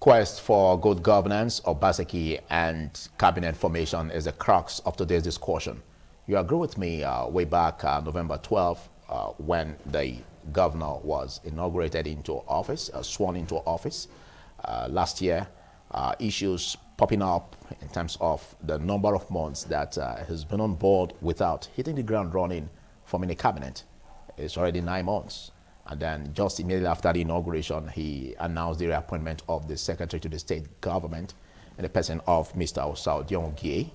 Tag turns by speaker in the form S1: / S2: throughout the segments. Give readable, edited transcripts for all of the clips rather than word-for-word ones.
S1: quest for good governance, Obaseki, and cabinet formation is the crux of today's discussion. You agree with me way back November 12th when the governor was inaugurated into office, sworn into office last year. Issues popping up in terms of the number of months that has been on board without hitting the ground running, forming a cabinet. It's already 9 months. And then just immediately after the inauguration, he announced the reappointment of the Secretary to the State Government in the person of Mr. Osao,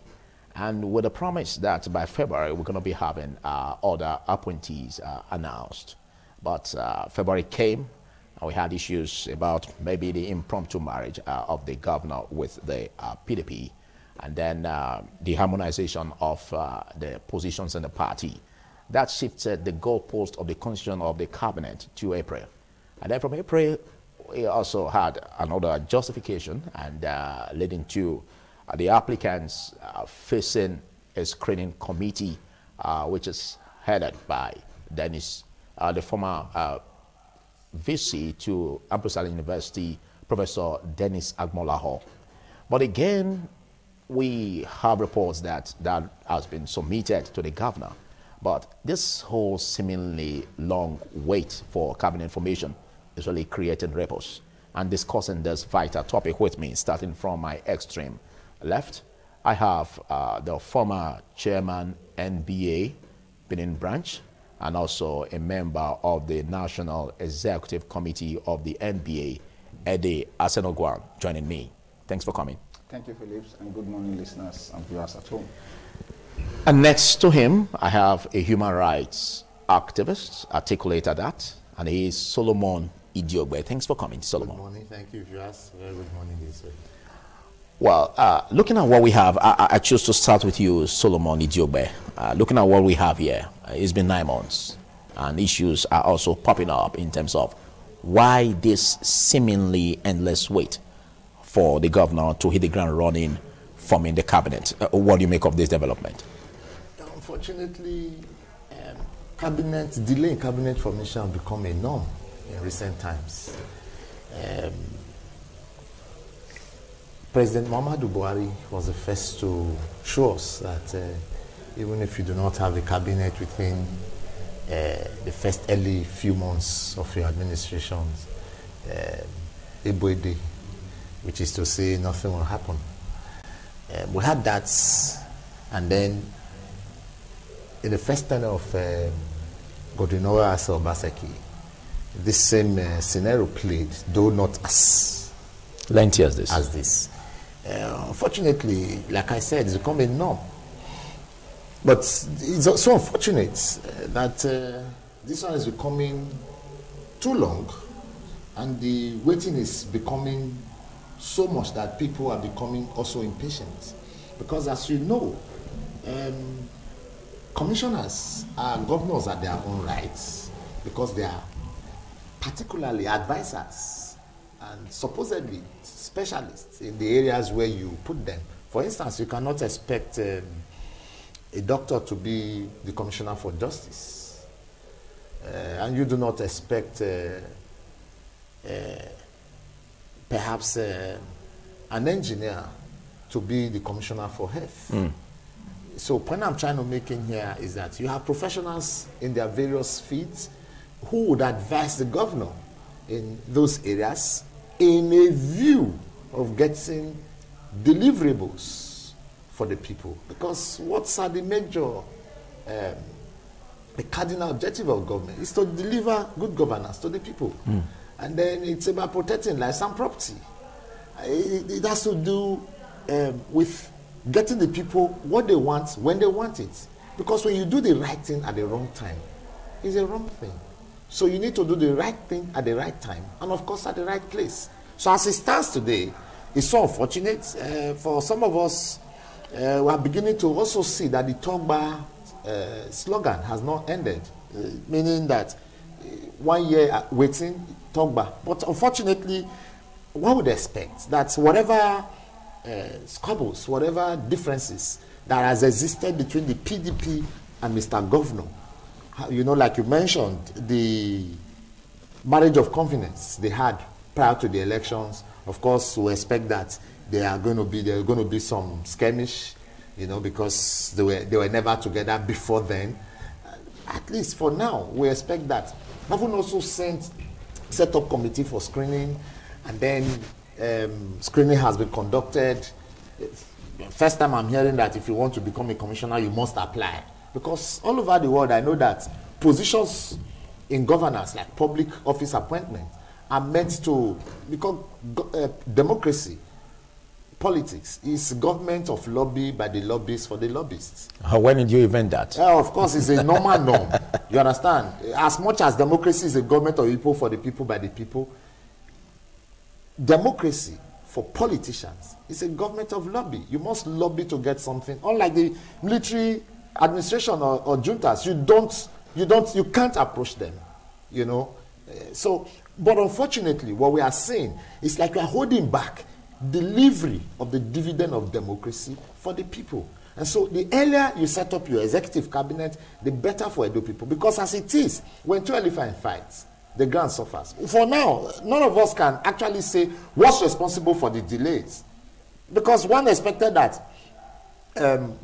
S1: and with a promise that by February, we're going to be having other appointees announced. But February came, and we had issues about maybe the impromptu marriage of the governor with the PDP, and then the harmonization of the positions in the party. That shifted the goalpost of the constitution of the cabinet to April. And then from April, we also had another justification and leading to the applicants facing a screening committee, which is headed by Dennis, the former VC to Ambrosal University, Professor Dennis Agmolaho. But again, we have reports that that has been submitted to the governor. But this whole seemingly long wait for cabinet formation is really creating ripples. And discussing this vital topic with me, starting from my extreme left, I have the former chairman, NBA, Benin branch, and also a member of the National Executive Committee of the NBA, Ede Asenogwan, joining me. Thanks for coming.
S2: Thank you, Phillips, and good morning, listeners and viewers at home.
S1: And next to him, I have a human rights activist, articulated that, and he is Solomon Idiogbe. Thanks for coming, Solomon.
S3: Good morning. Thank you, viewers. Very good morning, Israel.
S1: Well, looking at what we have, I choose to start with you, Solomon Idiogbe. Looking at what we have here, it's been 9 months, and issues are also popping up in terms of why this seemingly endless wait for the governor to hit the ground running, forming the cabinet. What do you make of this development?
S3: Unfortunately, delay in cabinet formation has become a norm in recent times. President Muhammadu Buhari was the first to show us that even if you do not have a cabinet within the first early few months of your administration, Eboede, which is to say nothing will happen. We had that, and then in the first tenure of Godwin as Obaseki, this same scenario played, though not as
S1: lengthy as this.
S3: Unfortunately, like I said, it's become a norm. But it's so unfortunate that this one is becoming too long, and the waiting is becoming so much that people are becoming also impatient. Because as you know, commissioners are governors at their own rights, because they are particularly advisors and supposedly specialists in the areas where you put them. For instance, you cannot expect a doctor to be the commissioner for justice, and you do not expect perhaps an engineer to be the commissioner for health. So the point I'm trying to make in here is that you have professionals in their various fields who would advise the governor in those areas in a view of getting deliverables for the people. Because what's are the major, the cardinal objective of government is to deliver good governance to the people. And then it's about protecting lives and property. It has to do with getting the people what they want when they want it. Because when you do the right thing at the wrong time, it's a wrong thing. So you need to do the right thing at the right time, and of course at the right place. So as it stands today, it's so unfortunate. For some of us, we are beginning to also see that the Togba slogan has not ended, meaning that 1 year waiting, Togba. But unfortunately, one would expect that whatever squabbles, whatever differences that has existed between the PDP and Mr. Governor, you know, like you mentioned, the marriage of convenience they had prior to the elections. Of course, we expect that there are going to be some skirmish, you know, because they were never together before then. At least for now, we expect that. Having also set up committee for screening, and then screening has been conducted. First time I'm hearing that if you want to become a commissioner, you must apply. Because all over the world, I know that positions in governance, like public office appointment, are meant to, because democracy, politics, is government of lobby by the lobbyists for the lobbyists.
S1: When did you invent that?
S3: Of course, it's a normal norm. You understand? As much as democracy is a government of people for the people by the people, democracy for politicians is a government of lobby. You must lobby to get something. Unlike the military administration or juntas, you can't approach them, you know. But unfortunately, what we are seeing is like we are holding back delivery of the dividend of democracy for the people. And so the earlier you set up your executive cabinet, the better for Edo people. Because as it is, when two elephants fight, the ground suffers. For now, none of us can actually say what's responsible for the delays. Because one expected that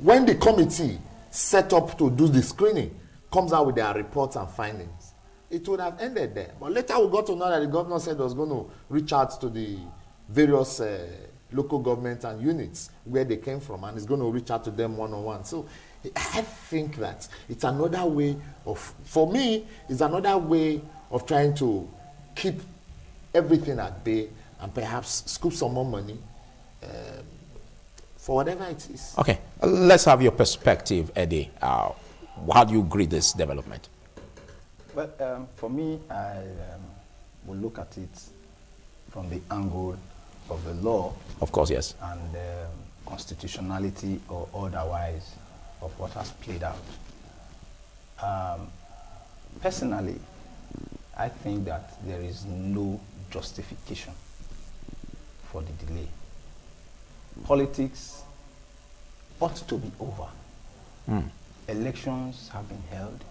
S3: when the committee set up to do the screening comes out with their reports and findings, it would have ended there. But later we got to know that the governor said he was going to reach out to the various local governments and units where they came from, and he's going to reach out to them one-on-one. So I think that it's another way of, for me, it's another way of trying to keep everything at bay and perhaps scoop some more money for whatever it is.
S1: Okay, let's have your perspective, Eddie. How do you agree this development?
S2: Well, for me, I will look at it from the angle of the law.
S1: Of course, yes.
S2: And constitutionality or otherwise of what has played out. Personally, I think that there is no justification for the delay. Politics ought to be over. Elections have been held,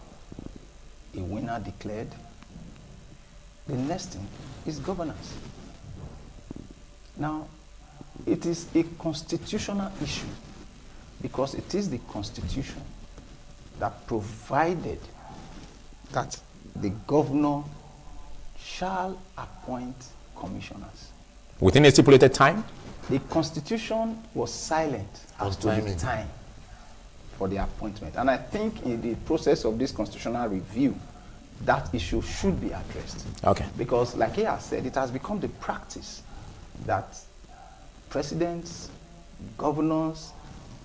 S2: a winner declared. The next thing is governance. Now, it is a constitutional issue because it is the Constitution that provided that the governor shall appoint commissioners.
S1: Within a stipulated time?
S2: The Constitution was silent as to the time for the appointment. And I think in the process of this constitutional review, that issue should be addressed.
S1: Okay.
S2: Because, like he has said, it has become the practice that presidents, governors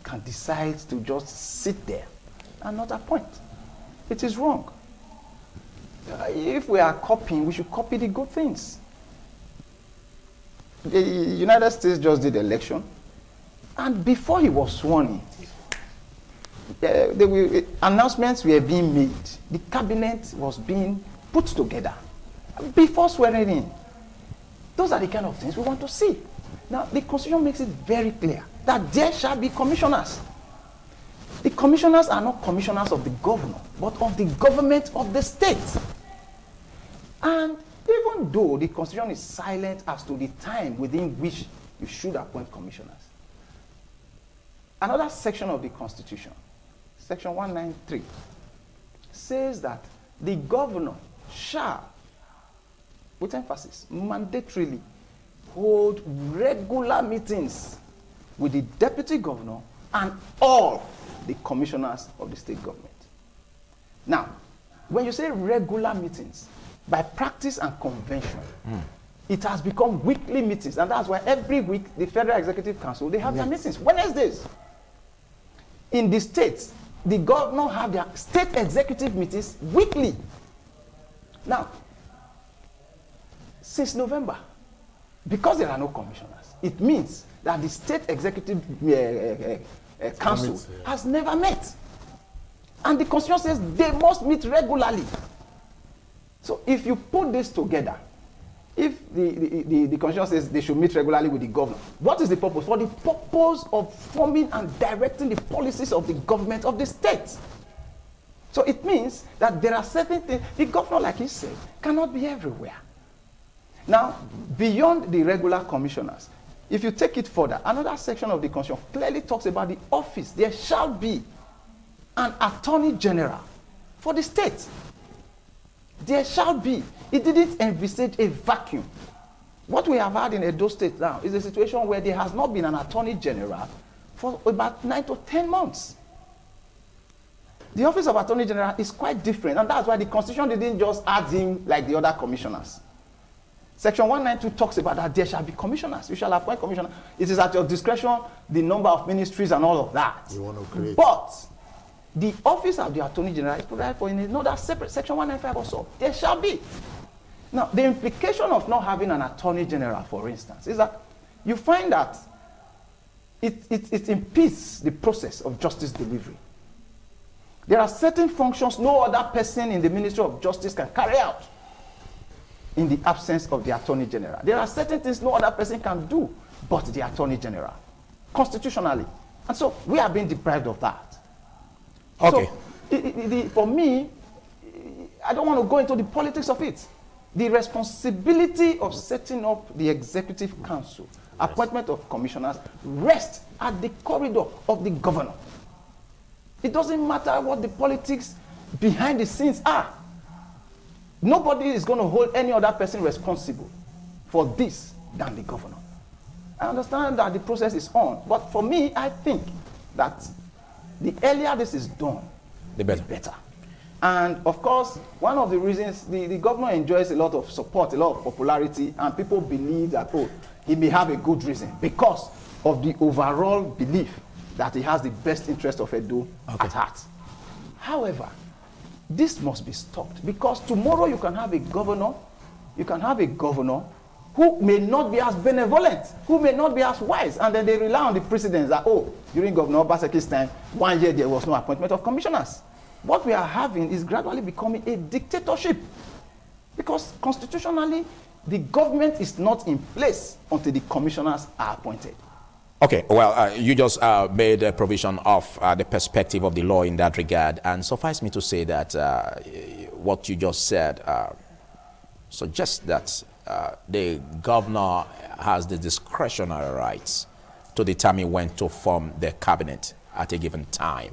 S2: can decide to just sit there and not appoint. It is wrong. If we are copying, we should copy the good things. The United States just did election, and before he was sworn in, announcements were being made. The cabinet was being put together before swearing in. Those are the kind of things we want to see. Now, the Constitution makes it very clear that there shall be commissioners. The commissioners are not commissioners of the governor, but of the government of the state. And even though the Constitution is silent as to the time within which you should appoint commissioners, another section of the Constitution, Section 193, says that the governor shall, with emphasis, mandatorily hold regular meetings with the deputy governor and all the commissioners of the state government. Now, when you say regular meetings, by practice and convention, it has become weekly meetings, and that's why every week the Federal Executive Council, they have their meetings, Wednesdays. In the states, the governor have their state executive meetings weekly. Now, since November, because there are no commissioners, it means that the state executive council has never met. And the Constitution says they must meet regularly. So if you put this together, if the Constitution says they should meet regularly with the governor, what is the purpose? For the purpose of forming and directing the policies of the government of the state. So it means that there are certain things, the governor, like he said, cannot be everywhere. Now, beyond the regular commissioners, if you take it further, another section of the Constitution clearly talks about the office. There shall be an attorney general for the state. There shall be. It didn't envisage a vacuum. What we have had in Edo State now is a situation where there has not been an attorney general for about 9 to 10 months. The office of attorney general is quite different, and that's why the Constitution didn't just add him like the other commissioners. Section 192 talks about that there shall be commissioners. You shall appoint commissioners. It is at your discretion, the number of ministries and all of that.
S3: You want to create.
S2: But the office of the attorney general is provided for in another separate section 195 also. There shall be. Now, the implication of not having an attorney general, for instance, is that you find that it impedes the process of justice delivery. There are certain functions no other person in the Ministry of Justice can carry out in the absence of the Attorney General. There are certain things no other person can do but the Attorney General, constitutionally. And so we are being deprived of that.
S1: Okay.
S2: So, for me, I don't want to go into the politics of it. The responsibility of setting up the Executive Council, appointment of commissioners, rests at the corridor of the governor. It doesn't matter what the politics behind the scenes are. Nobody is going to hold any other person responsible for this than the governor. I understand that the process is on, but for me, I think that the earlier this is done, the better. And of course, one of the reasons the governor enjoys a lot of support, a lot of popularity, and people believe that, oh, he may have a good reason because of the overall belief that he has the best interest of Edo at heart. However, this must be stopped because tomorrow you can have a governor who may not be as benevolent, who may not be as wise, and then they rely on the precedents that, oh, during Governor Obaseki's time, 1 year there was no appointment of commissioners. What we are having is gradually becoming a dictatorship because constitutionally, the government is not in place until the commissioners are appointed.
S1: Okay, well, you just made a provision of the perspective of the law in that regard, and suffice me to say that what you just said suggests that the governor has the discretionary rights to determine when to form the cabinet at a given time.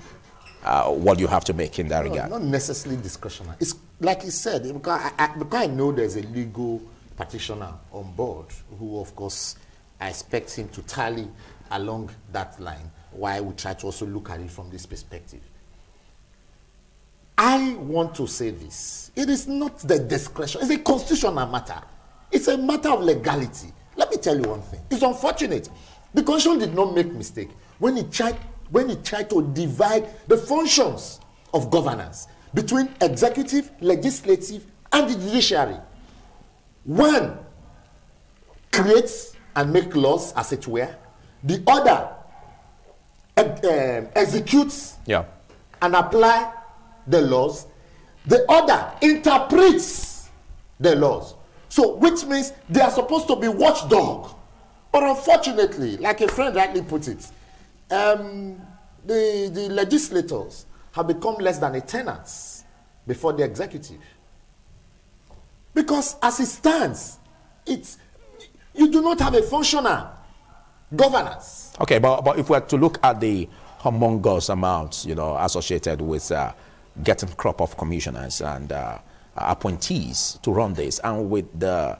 S1: What do you have to make in that regard?
S3: Not necessarily discretionary. It's like he said, because I know there's a legal practitioner on board who, of course, I expect him to tally along that line, why we try to also look at it from this perspective. I want to say this. It is not the discretion. It's a constitutional matter. It's a matter of legality. Let me tell you one thing. It's unfortunate. The Constitution did not make mistake when it tried to divide the functions of governance between executive, legislative, and the judiciary. One creates and makes laws, as it were. The other executes and apply the laws. The other interprets the laws. So, which means they are supposed to be watchdog. But unfortunately, like a friend rightly put it, the legislators have become less than a tenants before the executive. Because as it stands, you do not have a functional governance.
S1: Okay, but if we are to look at the humongous amounts, associated with getting crop of commissioners and appointees to run this, and with the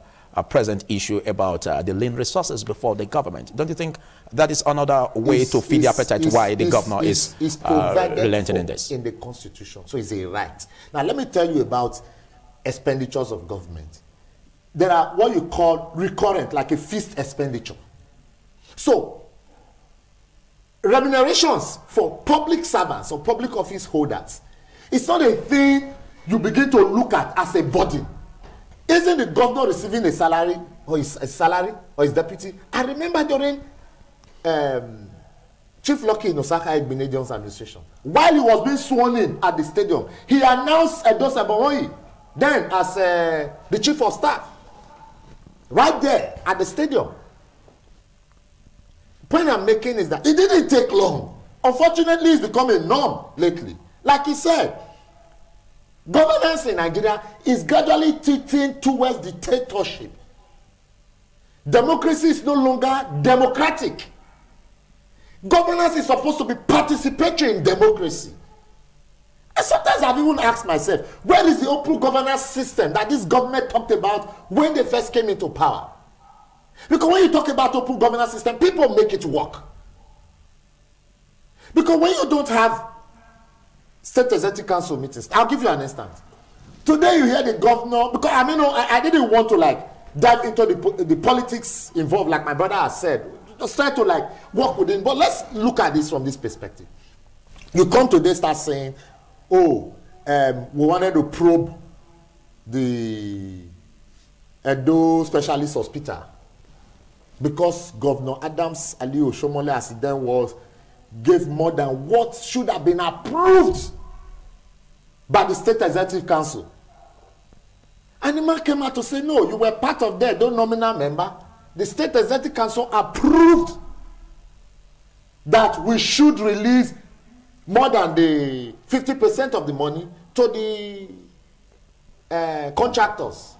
S1: present issue about the lean resources before the government, don't you think that is another way to feed the appetite why the governor is relenting in this?
S3: In the Constitution, so it's a right. Now, let me tell you about expenditures of government. There are what you call recurrent, like a fixed expenditure. So, remunerations for public servants or public office holders, it's not a thing you begin to look at as a burden. Isn't the governor receiving a salary or his deputy? I remember during Chief Lucky in Osaka Igbinedium's administration, while he was being sworn in at the stadium, he announced Edo Sabawoyi then as the chief of staff right there at the stadium. Point I'm making is that it didn't take long. Unfortunately, it's become a norm lately. Like he said, governance in Nigeria is gradually tilting towards dictatorship. Democracy is no longer democratic. Governance is supposed to be participatory in democracy. And sometimes I've even asked myself, where is the open governance system that this government talked about when they first came into power? Because when you talk about open governance system, people make it work. Because when you don't have state executive council meetings, I'll give you an instance. Today you hear the governor, because I didn't want to dive into the politics involved, like my brother has said. Just try to work within. But let's look at this from this perspective. You come today, start saying, oh, we wanted to probe the Edo Specialist Hospital because Governor Adams Ali Oshomole, as he then was, gave more than what should have been approved by the State Executive Council. And the man came out to say, no, you were part of that, don't nominal member. The State Executive Council approved that we should release more than the 50% of the money to the contractors.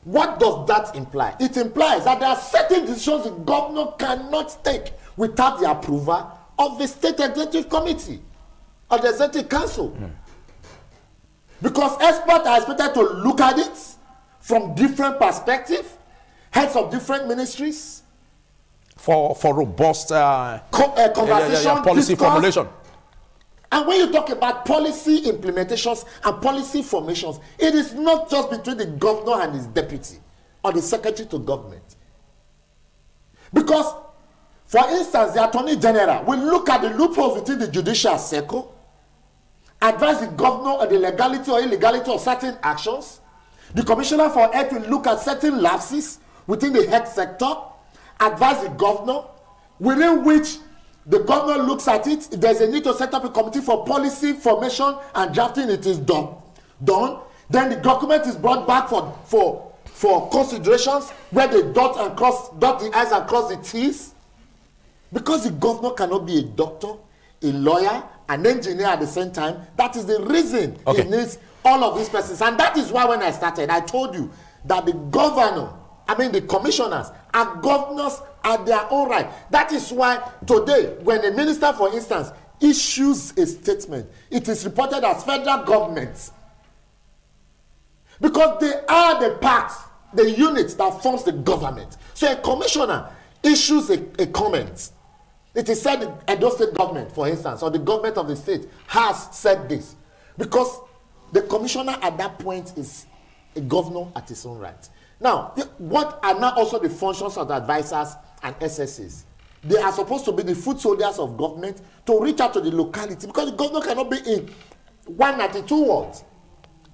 S3: What does that imply? It implies that there are certain decisions the governor cannot take without the approval of the State Executive Committee or the Executive Council. Because experts are expected to look at it from different perspectives, heads of different ministries.
S1: For robust
S3: conversation,
S1: policy formulation.
S3: And when you talk about policy implementations and policy formations, it is not just between the governor and his deputy or the secretary to government. Because, for instance, the Attorney General will look at the loopholes within the judicial circle, advise the governor on the legality or illegality of certain actions. The Commissioner for Health will look at certain lapses within the health sector, advise the governor, within which the governor looks at it. If there's a need to set up a committee for policy formation and drafting, it is done. Then the document is brought back for considerations where they dot the I's and cross the T's. Because the governor cannot be a doctor, a lawyer, an engineer at the same time. That is the reason he needs all of these persons. And that is why when I started, I told you that the commissioners are governors at their own right. That is why today, when a minister, for instance, issues a statement, it is reported as federal government. Because they are the part, the unit that forms the government. So a commissioner issues a comment. It is said the Edo State government, for instance, or the government of the state has said this. Because the commissioner at that point is a governor at his own right. Now, what are now also the functions of the advisors and SSAs? They are supposed to be the foot soldiers of government to reach out to the locality, because the governor cannot be in 192 wards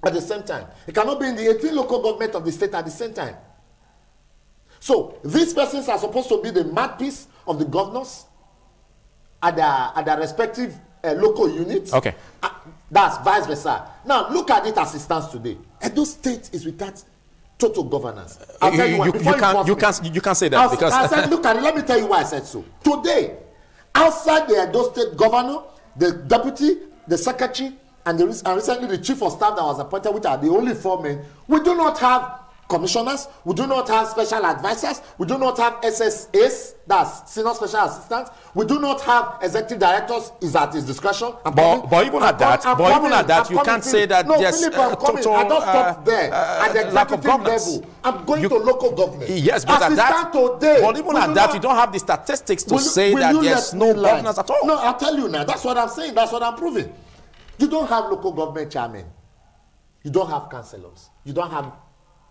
S3: at the same time. It cannot be in the 18 local government of the state at the same time. So these persons are supposed to be the mouthpiece of the governors at their respective local units.
S1: Okay.
S3: That's vice versa. Now look at it as it stands today. Edo State is without total governance. I'll tell you why.
S1: You can't say that because
S3: I said, look at it. Let me tell you why I said so. Today, outside the Edo State governor, the deputy, the secretary, and recently the chief of staff that was appointed, which are the only four men, we do not have commissioners, we do not have special advisors, we do not have SSAs, that's senior special assistants, we do not have executive directors, is at his discretion.
S1: But even at that, you can't say that there's total
S3: I don't stop there. At the executive level, I'm going to local government.
S1: Yes, but at that, but even at that, you don't have the statistics to say that there's no governance at all.
S3: No, I'll tell you now. That's what I'm saying. That's what I'm proving. You don't have local government chairmen. You don't have councillors. You don't have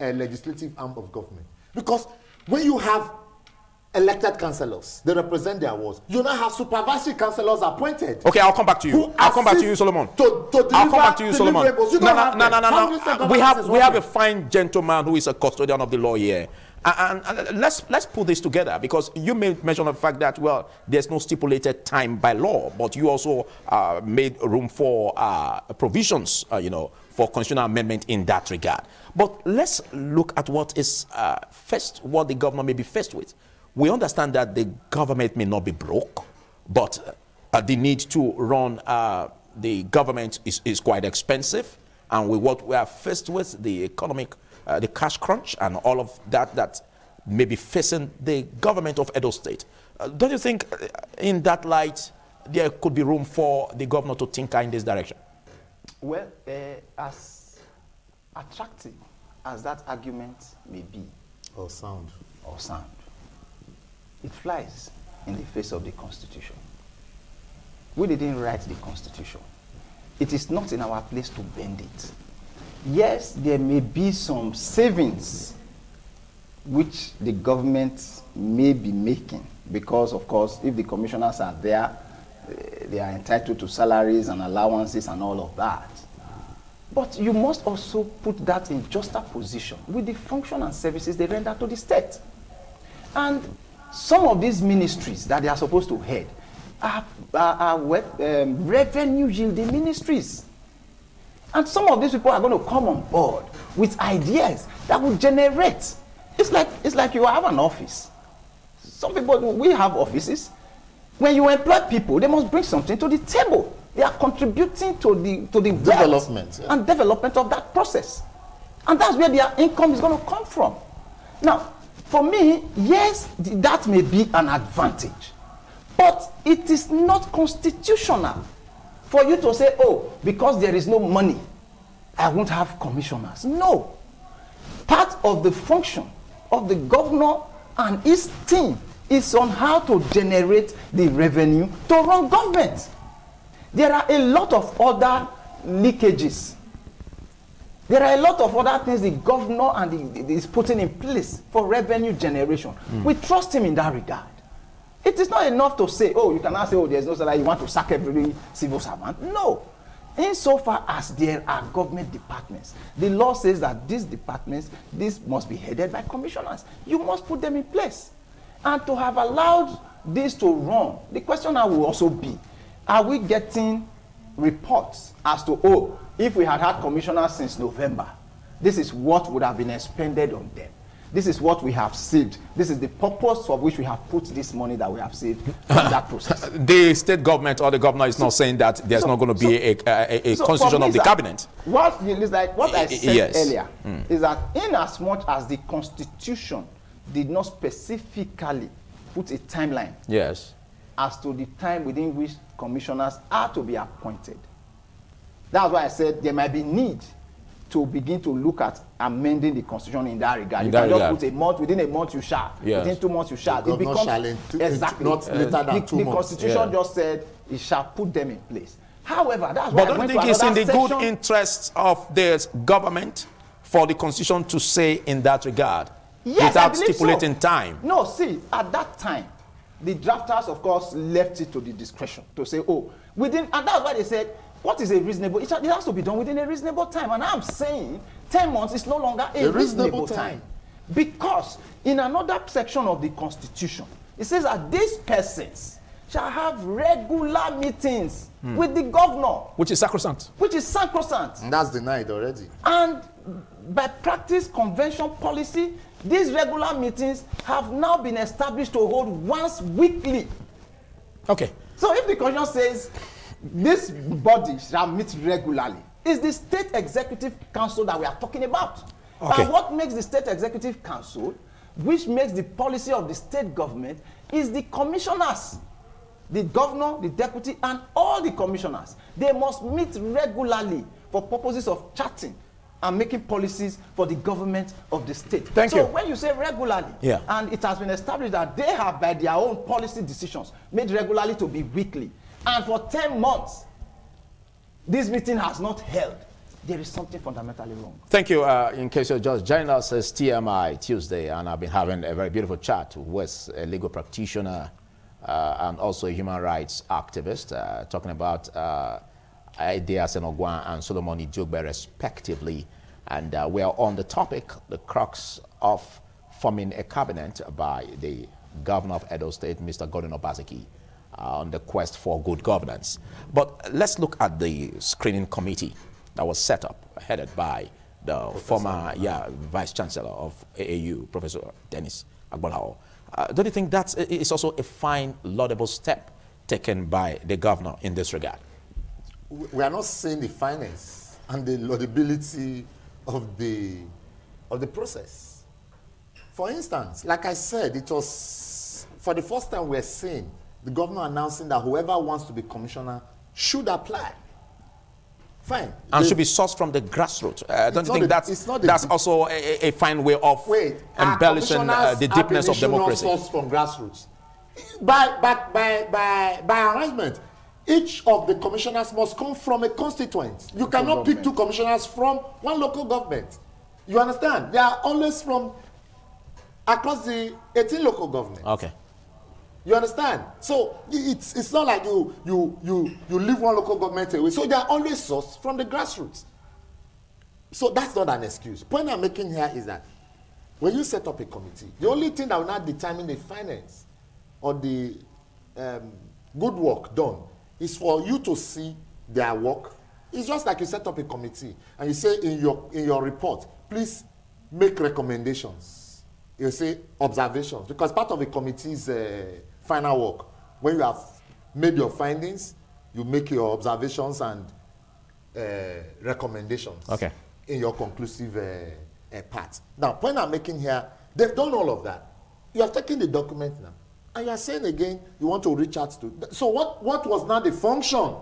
S3: a legislative arm of government. Because when you have elected councillors, they represent their wards. You now have supervisory councillors appointed.
S1: Okay, I'll come back to you. I'll come back to you, Solomon.
S3: I'll come back to you, Solomon.
S1: No. We have a fine gentleman who is a custodian of the law here. And let's put this together, because you made mention of the fact that, well, there's no stipulated time by law, but you also made room for provisions, for constitutional amendment in that regard. But let's look at what is what the governor may be faced with. We understand that the government may not be broke, but the need to run the government is quite expensive. And with what we are faced with, the economic, the cash crunch and all of that maybe facing the government of Edo State. Don't you think in that light there could be room for the governor to tinker in this direction?
S2: Well, as attractive as that argument may be,
S3: Or sound.
S2: it flies in the face of the Constitution. We didn't write the Constitution. It is not in our place to bend it. Yes, there may be some savings which the government may be making because, of course, if the commissioners are there, they are entitled to salaries and allowances and all of that. But you must also put that in juster position with the function and services they render to the state. And some of these ministries that they are supposed to head are revenue yielding ministries. And some of these people are going to come on board with ideas that will generate. It's like you have an office. Some people, we have offices. When you employ people, they must bring something to the table. They are contributing to the
S3: development
S2: and development of that process. And that's where their income is going to come from. Now, for me, yes, that may be an advantage. But it is not constitutional for you to say, oh, because there is no money, I won't have commissioners. No. Part of the function of the governor and his team is on how to generate the revenue to run government. There are a lot of other leakages. There are a lot of other things the governor and is putting in place for revenue generation. We trust him in that regard. It is not enough to say, oh, you cannot say, oh, there's no salary, you want to sack every civil servant. No. Insofar as there are government departments, the law says that these departments, this must be headed by commissioners. You must put them in place. And to have allowed this to run, the question now will also be, are we getting reports as to, oh, if we had commissioners since November, this is what would have been expended on them. This is what we have saved. This is the purpose for which we have put this money that we have saved in that process.
S1: The state government or the governor is not saying that there's not going to be a constitution of the cabinet.
S2: What I said earlier is that in as much as the Constitution did not specifically put a timeline as to the time within which commissioners are to be appointed, that's why I said there might be need to begin to look at amending the Constitution in that regard. You can just put a month, within a month you shall, within 2 months you shall.
S3: It becomes exactly not later than 2 months.
S2: The Constitution just said it shall put them in place. However, that's why
S1: I don't think it's in the good interests of the government for the Constitution to say in that regard, without stipulating time.
S2: No, see, at that time, the drafters, of course, left it to the discretion to say, oh, and that's why they said, what is a reasonable? It has to be done within a reasonable time. And I'm saying 10 months is no longer a reasonable time. Because in another section of the Constitution, it says that these persons shall have regular meetings with the governor.
S1: Which is sacrosanct.
S2: Which is sacrosanct.
S3: And that's denied already.
S2: And by practice, convention, policy, these regular meetings have now been established to hold once weekly.
S1: Okay.
S2: So if the Constitution says this body shall meet regularly, it's the State Executive Council that we are talking about. Okay. And what makes the State Executive Council, which makes the policy of the state government, is the commissioners. The governor, the deputy, and all the commissioners. They must meet regularly for purposes of charting and making policies for the government of the state.
S1: Thank you.
S2: So when you say regularly, and it has been established that they have, by their own policy decisions, made regularly to be weekly, and for 10 months, this meeting has not held, there is something fundamentally wrong.
S1: Thank you. In case you're just joining us, it's TMI Tuesday, and I've been having a very beautiful chat with a legal practitioner and also a human rights activist, talking about Ideas Enogwa and Solomon Ijogbe, respectively. And we are on the topic, the crux of forming a cabinet by the governor of Edo State, Mr. Gordon Obaseki, on the quest for good governance. But let's look at the screening committee that was set up, headed by the former Vice Chancellor of AAU, Professor Dennis Agbolao. Don't you think that is also a fine, laudable step taken by the governor in this regard?
S3: We are not saying the finance and the laudability of the process. For instance, like I said, it was for the first time we're seeing the governor announcing that whoever wants to be commissioner should apply. Fine.
S1: And should be sourced from the grassroots. Don't you think that's also a fine way of embellishing the deepness of democracy?
S3: Sourced from grassroots. By arrangement, each of the commissioners must come from a constituent. You cannot pick 2 commissioners from one local government. You understand? They are always from across the 18 local governments.
S1: Okay.
S3: You understand? So it's not like you leave one local government away. So they are always sourced from the grassroots. So that's not an excuse. Point I'm making here is that when you set up a committee, the only thing that will not determine the finance or the good work done is for you to see their work. It's just like you set up a committee and you say in your report, please make recommendations. You say observations, because part of the committee's final work, when you have made your findings, you make your observations and recommendations in your conclusive part. Now, point I'm making here, they've done all of that. You have taken the document now, and you are saying again you want to reach out to. So what was now the function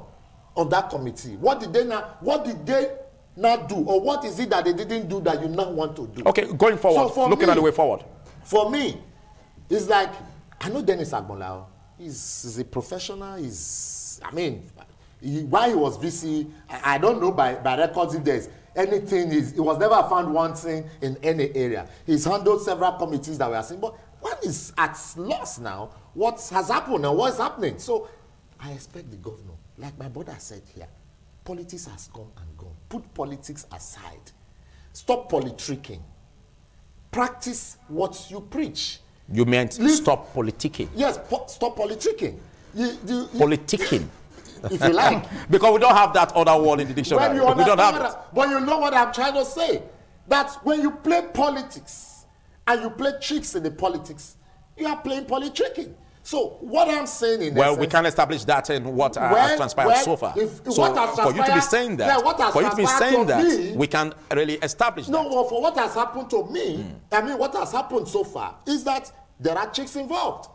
S3: of that committee? What did they not do, or what is it that they didn't do that you now want to do?
S1: Okay, going forward, so looking at the way forward.
S3: For me, it's like, I know Dennis Agbonlao. He's a professional. While he was VC, I don't know by records if there's anything. He was never found wanting in any area. He's handled several committees that we are seeing, but one is at loss now. What has happened and what's happening? So I expect the governor, like my brother said here, politics has come and gone. Put politics aside. Stop politicking. Practice what you preach.
S1: You meant stop politicking?
S3: Yes, stop politicking.
S1: Politicking.
S3: If you like.
S1: Because we don't have that other word in the dictionary. We don't have it.
S3: But you know what I'm trying to say. That when you play politics and you play tricks in the politics, you are playing politicking. So what I'm saying in essence,
S1: we can establish that in what has transpired so far. For you to be saying that, we can really establish that.
S3: No, well, for what has happened to me, what has happened so far is that there are chicks involved.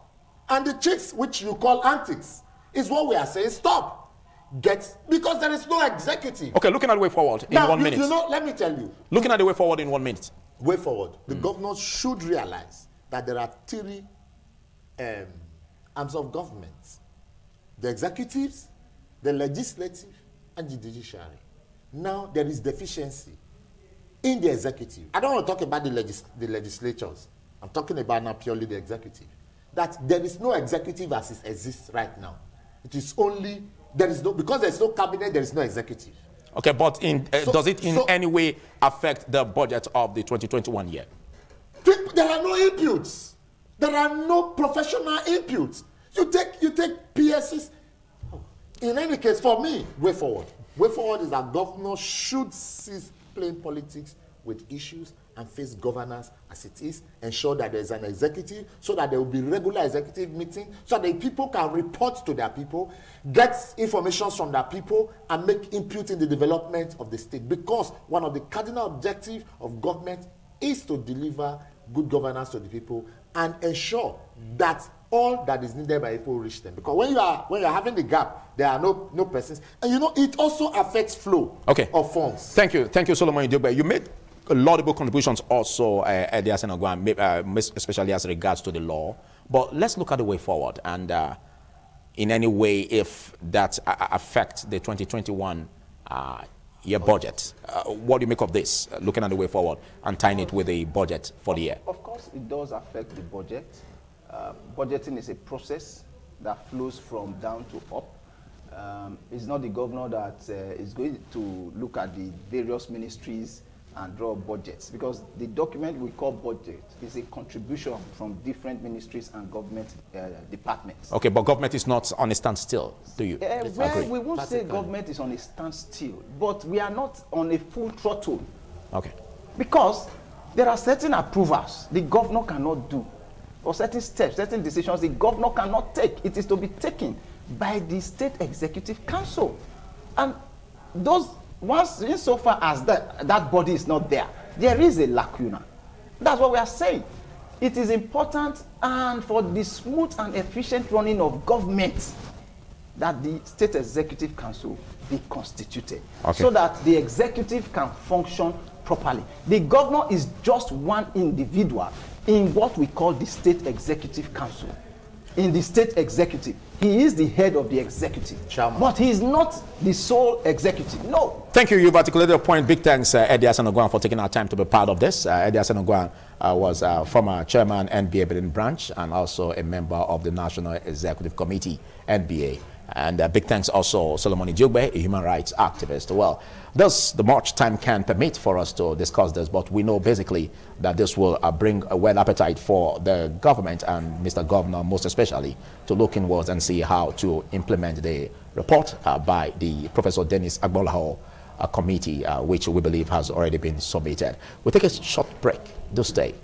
S3: And the chicks, which you call antics, is what we are saying, stop. Because there is no executive.
S1: Okay, looking at the way forward in 1 minute.
S3: Let me tell you.
S1: Looking at the way forward in 1 minute.
S3: Way forward. The governors should realize that there are 3 arms of government: the executives, the legislative, and the judiciary. Now there is deficiency in the executive. I don't want to talk about the legislatures. I'm talking about now purely the executive. That there is no executive as it exists right now. It is only, because there is no cabinet, there is no executive.
S1: Okay, but does it in any way affect the budget of the 2021 year?
S3: There are no inputs. There are no professional inputs. You take PSs. In any case, for me, way forward. Way forward is that governors should cease playing politics with issues and face governance as it is. Ensure that there is an executive, so that there will be regular executive meetings, so that people can report to their people, get information from their people, and make input in the development of the state. Because one of the cardinal objectives of government is to deliver good governance to the people and ensure that all that is needed by people reach them. Because when you are having the gap, there are no persons, and it also affects flow of funds.
S1: Thank you, Solomon Idiobe. You made laudable contributions also, Edia Senogwan, especially as regards to the law. But let's look at the way forward, and in any way, if that affects the 2021 year budget. What do you make of this, looking at the way forward and tying it with the budget for the year?
S2: Of course, it does affect the budget. Budgeting is a process that flows from down to up. It's not the governor that is going to look at the various ministries and draw budgets, because the document we call budget is a contribution from different ministries and government departments. Okay,
S1: but government is not on a standstill, do you?
S2: Well, we won't say government is on a standstill, but we are not on a full throttle.
S1: Okay.
S2: Because there are certain approvals the governor cannot do, or certain steps, certain decisions the governor cannot take. It is to be taken by the State Executive Council. And those, once, insofar as that body is not there, there is a lacuna. That's what we are saying. it is important and for the smooth and efficient running of government that the State Executive Council be constituted, so that the executive can function properly. The governor is just one individual in what we call the State Executive Council. In the state executive, he is the head of the executive, but he is not the sole executive. No.
S1: Thank you. You've articulated a point. Big thanks, Eddie Asanogwan, for taking our time to be part of this. Eddie Asanogwan was former chairman, NBA Benin branch, and also a member of the National Executive Committee, NBA. And big thanks also Solomon Ijogbe, a human rights activist. Well, the much time can permit for us to discuss this, but we know basically that this will bring a well appetite for the government and Mr. Governor most especially to look inwards and see how to implement the report by the Professor Dennis Agbolaho committee, which we believe has already been submitted. We'll take a short break. Do stay.